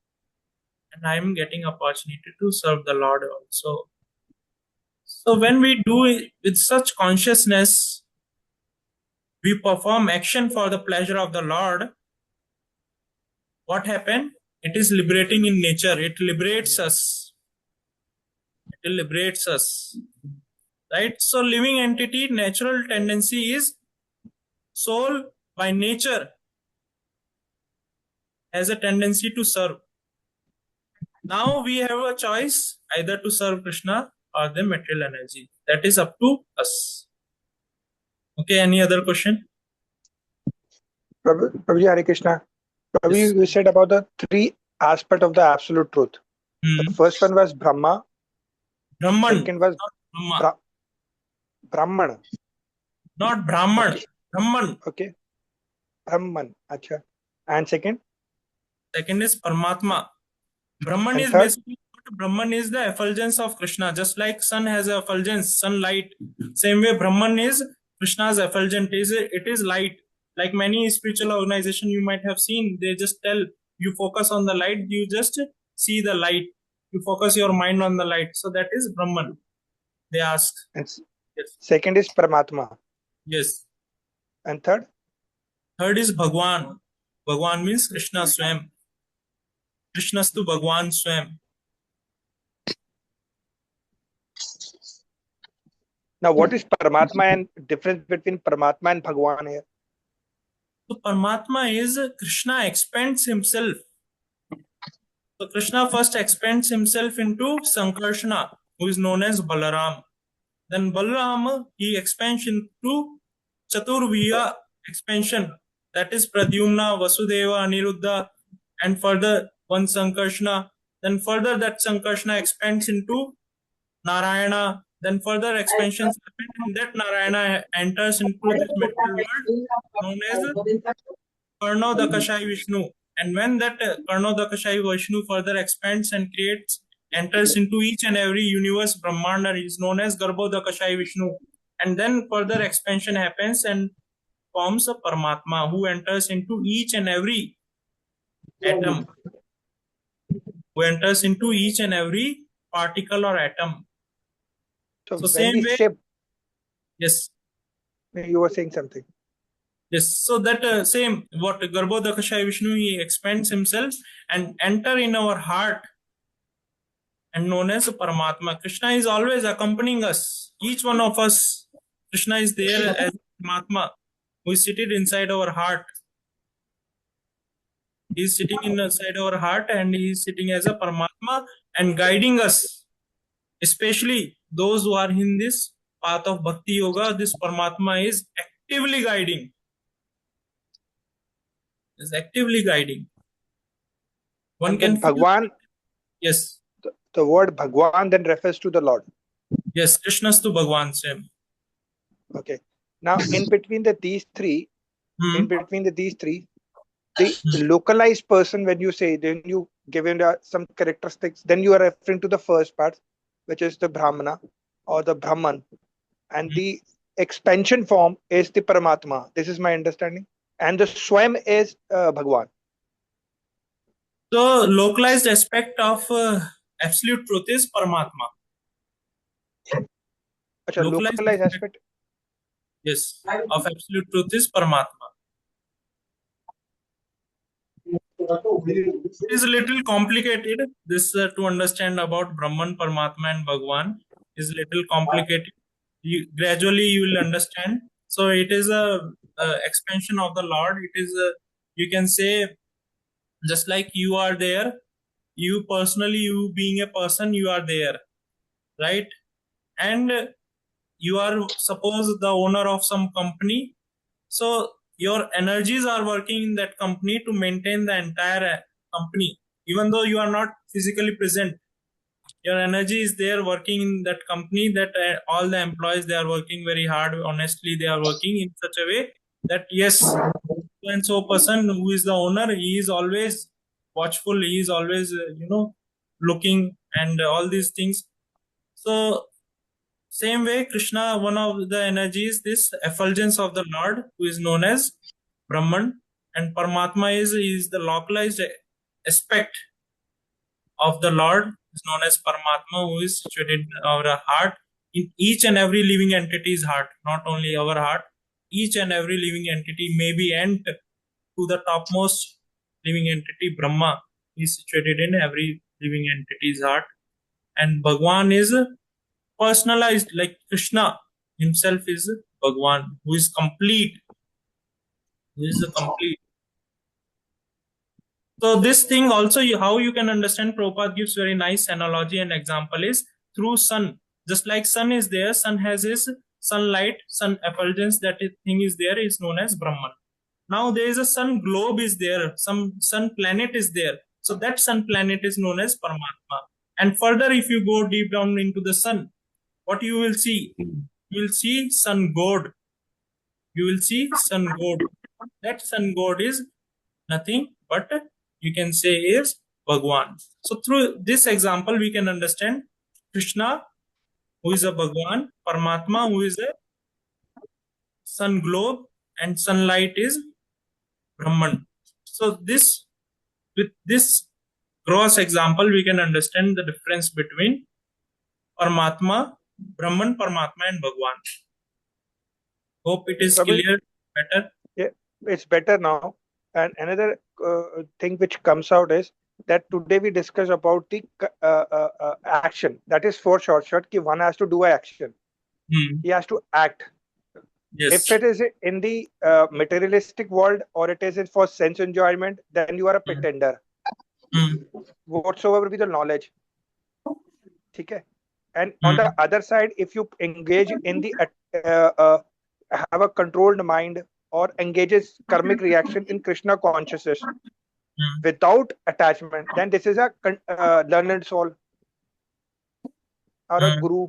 and I am getting opportunity to serve the Lord also. So when we do it with such consciousness, we perform action for the pleasure of the Lord. What happened? It is liberating in nature. It liberates us. It liberates us. Right? So living entity, natural tendency is soul by nature has a tendency to serve. Now we have a choice either to serve Krishna or the material energy. That is up to us. Okay, any other question? Prabhuji, Hare Krishna. Prabhuji, Yes. you said about the three aspects of the absolute truth. The first one was Brahma. Brahman. Second was Brahma. Brahman. Not Brahman. Okay. Brahman. Okay. Brahman. Acha. And second? Second is Paramatma. Brahman And is third? basically, Brahman is the effulgence of Krishna. Just like sun has a effulgence, sunlight. Same way Brahman is Krishna's effulgence. It is light. Like many spiritual organizations you might have seen, they just tell you focus on the light, you just see the light. You focus your mind on the light. So that is Brahman. They ask. And Yes. second is Paramatma. Yes. And third? Third is Bhagwan. Bhagwan means Krishna Swam. Krishnastu Bhagwan Swam. Now, what is Paramatma and difference between Paramatma and Bhagwan here? So Paramatma is Krishna expands himself. So Krishna first expands himself into Sankarshana, who is known as Balaram. Then Balaram, he expands into Chaturviya expansion, that is Pradyumna, Vasudeva, Aniruddha, and further one Sankarshana. Then further that Sankarshana expands into Narayana. Then further expansions happen, and that Narayana enters into this material world known as Karno Dakashai Vishnu. And when that Karno Dakashai Vishnu further expands and enters into each and every universe, Brahmanda is known as Garbho Dakashai Vishnu. And then further expansion happens and forms a Paramatma who enters into each and every atom, who enters into each and every particle or atom. So So when same we way, say, yes. you were saying something. Yes, so that same, what Garbho Dakashai Vishnu, he expands himself and enter in our heart and known as Paramatma. Krishna is always accompanying us. Each one of us, Krishna is there as Paramatma, who is seated inside our heart. He is sitting inside our heart and he is sitting as a Paramatma and guiding us. Especially those who are in this path of Bhakti Yoga, this Paramatma is actively guiding. Is actively guiding. One And can then Bhagwan, yes. the word Bhagwan then refers to the Lord. Yes, Krishnastu Bhagwan same. Okay. Now, in between these three, the localized person, when you say, then you give him some characteristics, then you are referring to the first part, which is the Brahmana or the Brahman, and the expansion form is the Paramatma. This is my understanding. And the Swam is Bhagwan. So localized aspect of absolute truth is Paramatma. Achha, localized aspect. Yes, of absolute truth is Paramatma. It is a little complicated. This to understand about Brahman, Paramatma, and Bhagwan is a little complicated. Gradually you will understand. So it is a expansion of the Lord. It is a, you can say, just like you are there, you personally, you being a person, you are there, right? And you are suppose the owner of some company, so your energies are working in that company to maintain the entire company, even though you are not physically present. Your energy is there working in that company, that all the employees, they are working very hard, honestly they are working in such a way that yes, and so person who is the owner, he is always watchful, he is always looking and all these things. So same way, Krishna, one of the energies, this effulgence of the Lord, who is known as Brahman, and Paramatma is the localized aspect of the Lord, is known as Paramatma, who is situated in our heart, in each and every living entity's heart, not only our heart. Each and every living entity, may be ant to the topmost living entity, Brahma, is situated in every living entity's heart. And Bhagwan is personalized, like Krishna himself is Bhagwan, who is complete, who is the complete. So this thing also, how you can understand, Prabhupada gives very nice analogy and example is through sun. Just like sun is there, sun has his sunlight, sun effulgence, that thing is there, is known as Brahman. Now there is a sun globe is there, some sun planet is there. So that sun planet is known as Paramatma. And further, if you go deep down into the sun, what you will see? You will see sun god. You will see sun god. That sun god is nothing but, you can say, is Bhagwan. So through this example, we can understand Krishna, who is a Bhagwan, Paramatma, who is a sun globe, and sunlight is Brahman. So this, with this gross example, we can understand the difference between Paramatma, Brahman, Paramatma, and Bhagwan. Hope it is clear, better. Yeah, it's better now. And another thing which comes out is that today we discuss about the action. That is for short, ki one has to do action. He has to act. Yes. If it is in the materialistic world or it is for sense enjoyment, then you are a pretender. Whatsoever be the knowledge. Okay? And on the other side, if you engage in the have a controlled mind or engages karmic reaction in Krishna consciousness without attachment, then this is a learned soul or a guru.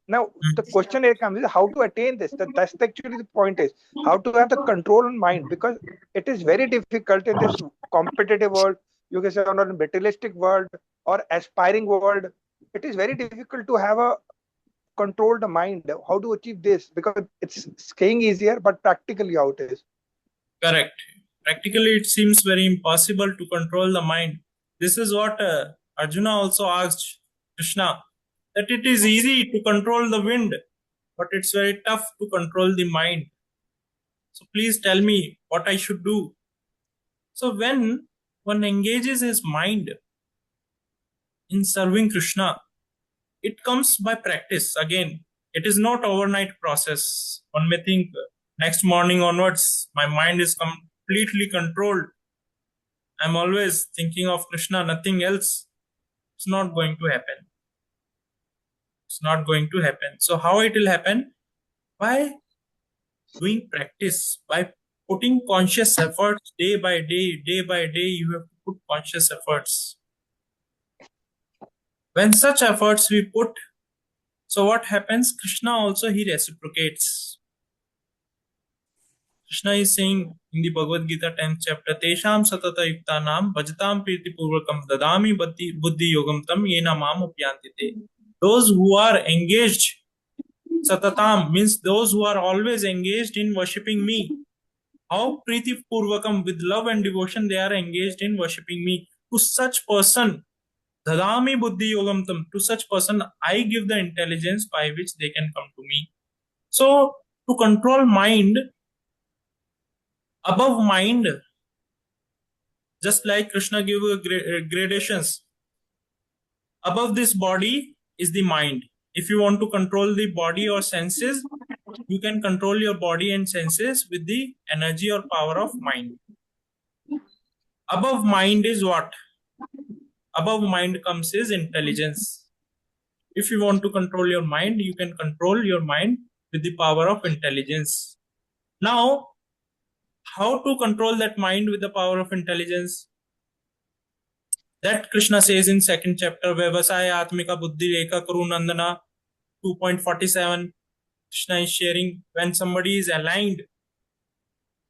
Now, the question here comes is how to attain this. That's actually the point is how to have the control on mind, because it is very difficult in this competitive world, you can say on a materialistic world or aspiring world. It is very difficult to have a controlled mind. How to achieve this? Because it's saying easier, but practically how it is. Correct. Practically, it seems very impossible to control the mind. This is what Arjuna also asked Krishna, that it is easy to control the wind, but it's very tough to control the mind. So please tell me what I should do. So when one engages his mind in serving Krishna, it comes by practice. Again, it is not overnight process. One may think next morning onwards, my mind is completely controlled. I'm always thinking of Krishna, nothing else. It's not going to happen. It's not going to happen. So how it will happen? By doing practice, by putting conscious efforts day by day, you have to put conscious efforts. When such efforts we put, so what happens? Krishna also, he reciprocates. Krishna is saying in the Bhagavad Gita 10th chapter, Tesham satata yuktanam bhajatam priti purvakam dadami buddhi yogam tam yena mam upyantite. Those who are engaged, satatam means those who are always engaged in worshipping me. How priti purvakam, with love and devotion, they are engaged in worshipping me. To such person, dadami buddhi yogam tam, to such person, I give the intelligence by which they can come to me. So, to control mind, above mind, just like Krishna gave gradations, above this body is the mind. If you want to control the body or senses, you can control your body and senses with the energy or power of mind. Above mind is what? Above mind comes is intelligence. If you want to control your mind, you can control your mind with the power of intelligence. Now, how to control that mind with the power of intelligence? That Krishna says in second chapter, Vyavasaya Atmika Buddhi Reka Kurunandana 2.47. Krishna is sharing when somebody is aligned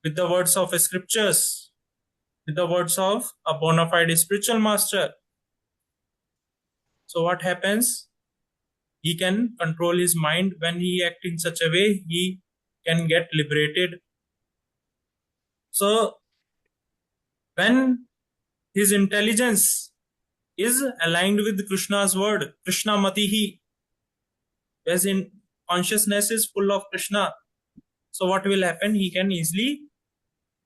with the words of scriptures, with the words of a bona fide spiritual master. So what happens? He can control his mind. When he acts in such a way, he can get liberated. So when his intelligence is aligned with Krishna's word, Krishna Matihi, as in consciousness is full of Krishna. So what will happen? He can easily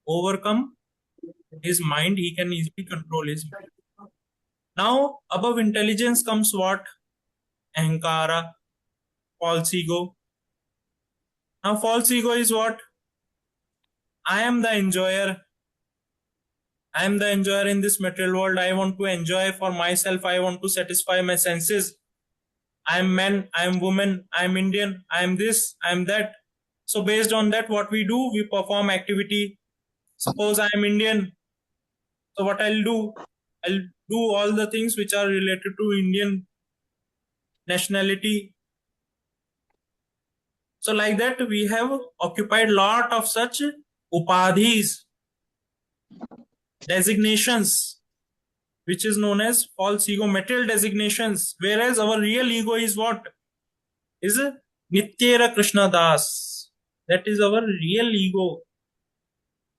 overcome his mind. He can easily control his mind. Now, above intelligence comes what? Ahankara, false ego. Now, false ego is what? I am the enjoyer. I am the enjoyer in this material world. I want to enjoy for myself. I want to satisfy my senses. I am man, I am woman, I am Indian, I am this, I am that. So based on that, what we do, we perform activity. Suppose I am Indian. So what I'll do all the things which are related to Indian nationality. So like that, we have occupied lot of such upadhis, designations, which is known as false ego, material designations. Whereas our real ego is what? Is Nityera Krishna Das. That is our real ego.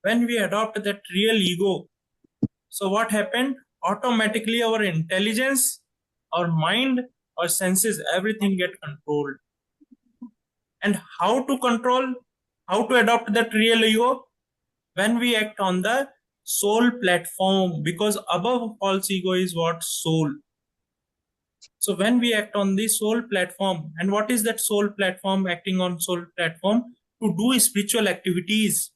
When we adopt that real ego, so what happened? Automatically our intelligence, our mind, our senses, everything get controlled. And how to control, how to adopt that real ego? When we act on the soul platform, because above false ego is what? Soul. So when we act on the soul platform, and what is that soul platform? Acting on soul platform to do spiritual activities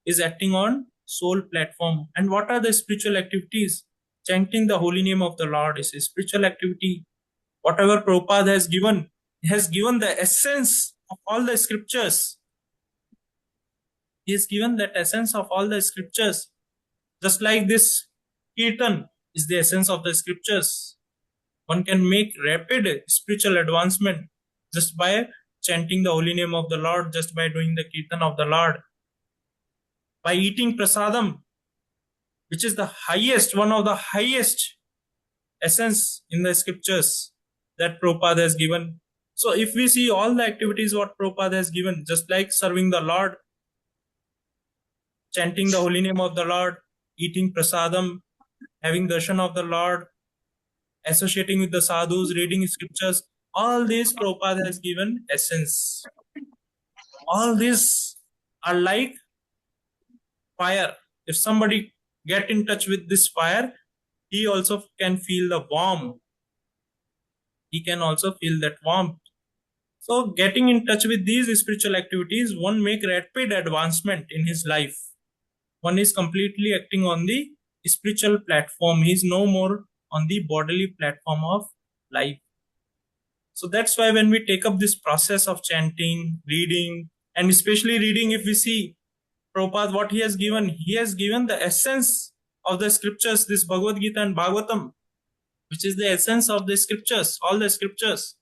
is acting on soul platform. And what are the spiritual activities? Chanting the holy name of the Lord is a spiritual activity. Whatever Prabhupada has given, he has given the essence of all the scriptures. He has given that essence of all the scriptures. Just like this Kirtan is the essence of the scriptures. One can make rapid spiritual advancement just by chanting the holy name of the Lord, just by doing the Kirtan of the Lord. By eating prasadam, which is the highest, one of the highest essence in the scriptures that Prabhupada has given. So if we see all the activities what Prabhupada has given, just like serving the Lord, chanting the holy name of the Lord, eating prasadam, having darshan of the Lord, associating with the sadhus, reading scriptures, all these Prabhupada has given essence. All these are like fire. If somebody get in touch with this fire, he also can feel the warmth. He can also feel that warmth. So getting in touch with these spiritual activities, one make rapid advancement in his life. One is completely acting on the spiritual platform. He is no more on the bodily platform of life. So that's why when we take up this process of chanting, reading, and especially reading, if we see Prabhupada, what he has given the essence of the scriptures, this Bhagavad Gita and Bhagavatam, which is the essence of the scriptures, all the scriptures.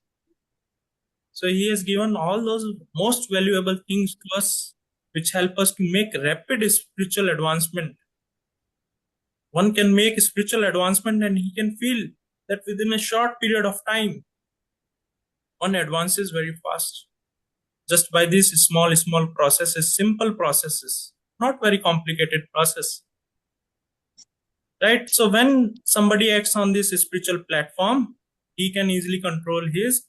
So he has given all those most valuable things to us. which help us to make rapid spiritual advancement. One can make spiritual advancement and he can feel that within a short period of time, one advances very fast. Just by these small processes, simple processes, not very complicated process. Right? So when somebody acts on this spiritual platform, he can easily control his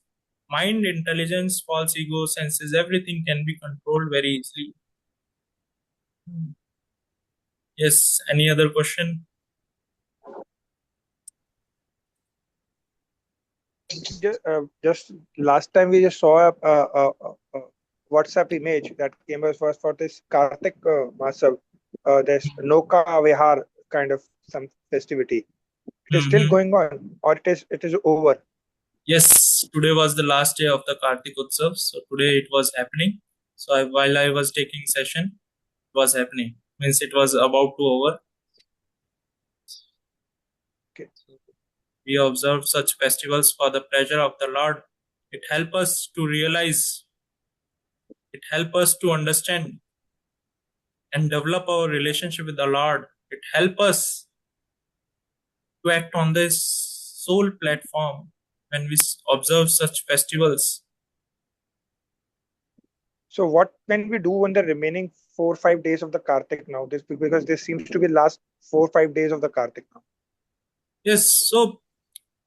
mind, intelligence, false ego, senses, everything can be controlled very easily. Yes, any other question? Just last time we just saw a WhatsApp image that came as first for this Kartik Masav. There's Noka Vihar kind of some festivity. It is still going on, or it is over. Yes, today was the last day of the Kartik Utsav. So today it was happening. So while I was taking session, it was happening. Means it was about to over. Okay. We observe such festivals for the pleasure of the Lord. It helps us to realize, it helps us to understand and develop our relationship with the Lord. It helps us to act on this soul platform when we observe such festivals. So what can we do on the remaining 4-5 days of the Kartik now? This because this seems to be last 4-5 days of the Kartik now. Yes, so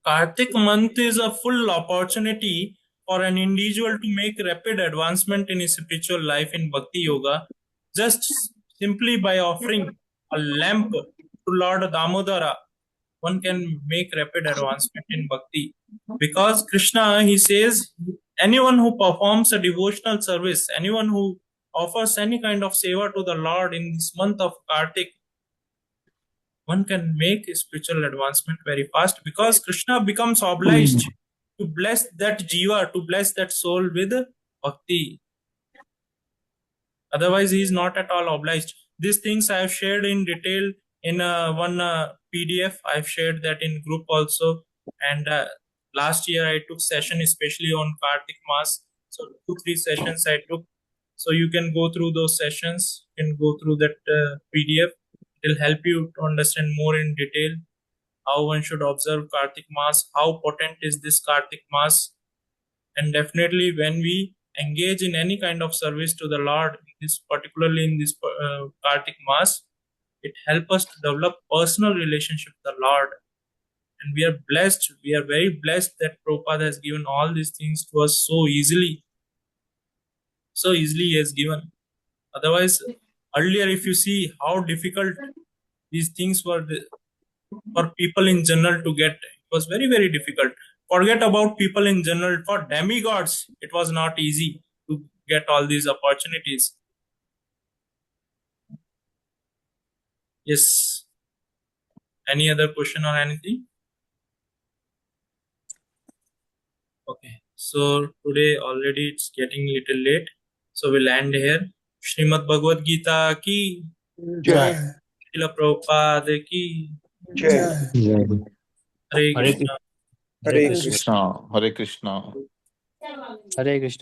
Kartik month is a full opportunity for an individual to make rapid advancement in his spiritual life in Bhakti Yoga, just simply by offering a lamp to Lord Damodara. One can make rapid advancement in Bhakti. Because Krishna, he says, anyone who performs a devotional service, anyone who offers any kind of seva to the Lord in this month of Kartik, one can make spiritual advancement very fast, because Krishna becomes obliged to bless that jiva, to bless that soul with bhakti. Otherwise, he is not at all obliged. These things I have shared in detail in one PDF. I have shared that in group also. And last year I took session especially on Kartik Mass. So 2-3 sessions I took. So you can go through those sessions. You can go through that PDF. It will help you to understand more in detail how one should observe Kartik Mass, how potent is this Kartik Mass. And definitely when we engage in any kind of service to the Lord, particularly in this Kartik Mass, it helps us to develop personal relationship with the Lord. And we are blessed, we are very blessed that Prabhupada has given all these things to us so easily. So easily he has given. Otherwise, earlier if you see how difficult these things were for people in general to get, it was very, very difficult. Forget about people in general, for demigods, it was not easy to get all these opportunities. Yes. Any other question or anything? Okay. So today already it's getting little late. So we'll end here. Srimad Bhagavad Gita ki, Jai. Srila Prabhupada ki, Jai. Hare Hare Krishna. Hare Krishna. Krishna. Krishna, Hare Krishna. Hare Krishna.